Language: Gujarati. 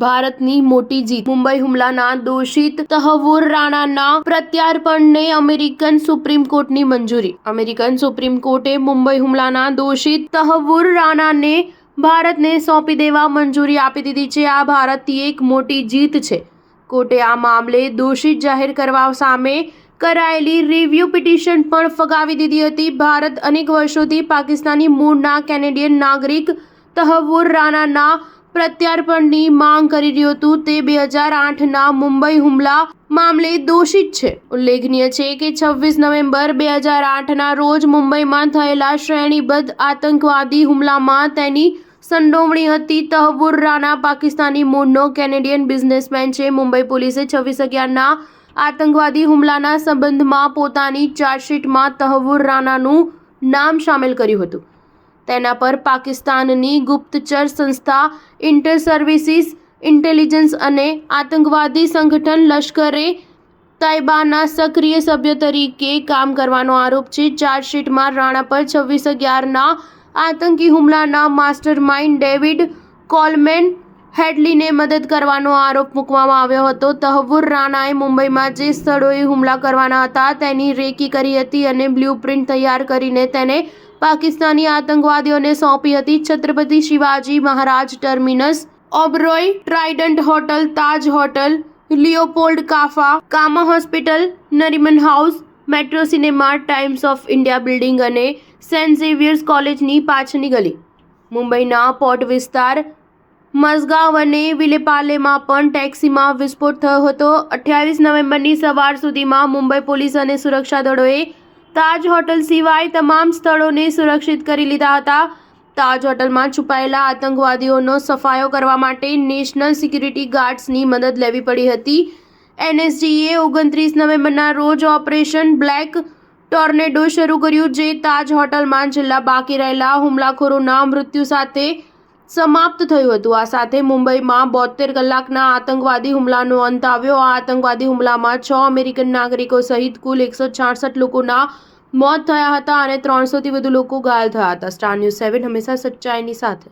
ભારતની મોટી જીત. મુંબઈ હુમલાના દોષિત તહવ્વુર રાણાના પ્રત્યાર્પણને અમેરિકન સુપ્રીમ કોર્ટની મંજૂરી. અમેરિકન સુપ્રીમ કોર્ટે મુંબઈ હુમલાના દોષિત તહવ્વુર રાણાને ભારતને સોંપી દેવા મંજૂરી આપી દીધી છે. આ ભારતની એક મોટી જીત છે. કોર્ટે આ મામલે દોષિત જાહેર કરવા સામે કરાયેલી રિવ્યુ પિટિશન પણ ફગાવી દીધી હતી. ભારત અનેક વર્ષોથી પાકિસ્તાની મૂળના કેનેડિયન નાગરિક તહવ્વુર રાણાના પ્રત્યાર્પણની માંગ કરી રહ્યું હતું. તે 2008ના મુંબઈ હુમલા મામલે દોષિત છે. ઉલ્લેખનીય છે કે 26 નવેમ્બર 2008ના રોજ મુંબઈમાં થયેલા શ્રેણીબદ્ધ આતંકવાદી હુમલામાં તેની સંડોવણી હતી. તહવ્વુર રાણા પાકિસ્તાની મૂળનો કેનેડિયન બિઝનેસમેન છે. મુંબઈ પોલીસે 26/11ના આતંકવાદી હુમલાના સંબંધમાં પોતાની ચાર્જશીટમાં તહવ્વુર રાણાનું નામ સામેલ કર્યું હતું. તેના પર પાકિસ્તાનની ગુપ્તચર સંસ્થા ઇન્ટર સર્વિસીસ ઇન્ટેલિજન્સ અને આતંકવાદી સંગઠન લશ્કરે તૈબાના સક્રિય સભ્ય તરીકે કામ કરવાનો આરોપ છે. ચાર્જશીટમાં રાણા પર 26/11ના આતંકી હુમલાના માસ્ટરમાઇન્ડ ડેવિડ કોલમેન હેડલીને મદદ કરવાનો આરોપ મૂકવામાં આવ્યો હતો. તહવ્વુર રાણાએ મુંબઈમાં જે સ્થળોએ હુમલા કરવાના હતા તેની રેકી કરી હતી અને બ્લ્યુપ્રિન્ટ તૈયાર કરીને તેને પાકિસ્તાની આતંકવાદીઓને સોંપી હતી. Chhatrapati Shivaji Maharaj terminus, Oberoi, Trident hotel, Taj hotel, Leopold cafe, Cama hospital, Nariman house, metro cinema, Times of India building અને સેન્ટ ઝેવિયર્સ કોલેજની પાછળની ગલી. મુંબઈના પોર્ટ વિસ્તાર મઝગાંવ અને વિલેપાર્લેમાં પણ ટેક્સીમાં વિસ્ફોટ થયો હતો. 28 નવેમ્બરની સવાર સુધીમાં મુંબઈ પોલીસ અને સુરક્ષા દળોએ તાજ હોટલ સિવાય તમામ સ્થળોને સુરક્ષિત કરી લીધા હતા. તાજ હોટલમાં છુપાયેલા આતંકવાદીઓનો સફાયો કરવા માટે નેશનલ સિક્યુરિટી ગાર્ડ્સની મદદ લેવી પડી હતી. એનએસજીએ 29 નવેમ્બરના રોજ ઓપરેશન બ્લેક ટોર્નેડો શરૂ કર્યું, જે તાજ હોટલમાં છેલ્લા બાકી રહેલા હુમલાખોરોના મૃત્યુ સાથે સમાપ્ત થયું હતું. આ સાથે મુંબઈમાં 72 કલાકના આતંકવાદી હુમલાનો અંત આવ્યો. આ આતંકવાદી હુમલામાં 6 અમેરિકન નાગરિકો સહિત કુલ 166 લોકોના મોત થયા હતા અને 300થી વધુ લોકો ઘાયલ થયા હતા. સ્ટાર ન્યૂઝ 7 હંમેશા સચ્ચાઈની સાથે.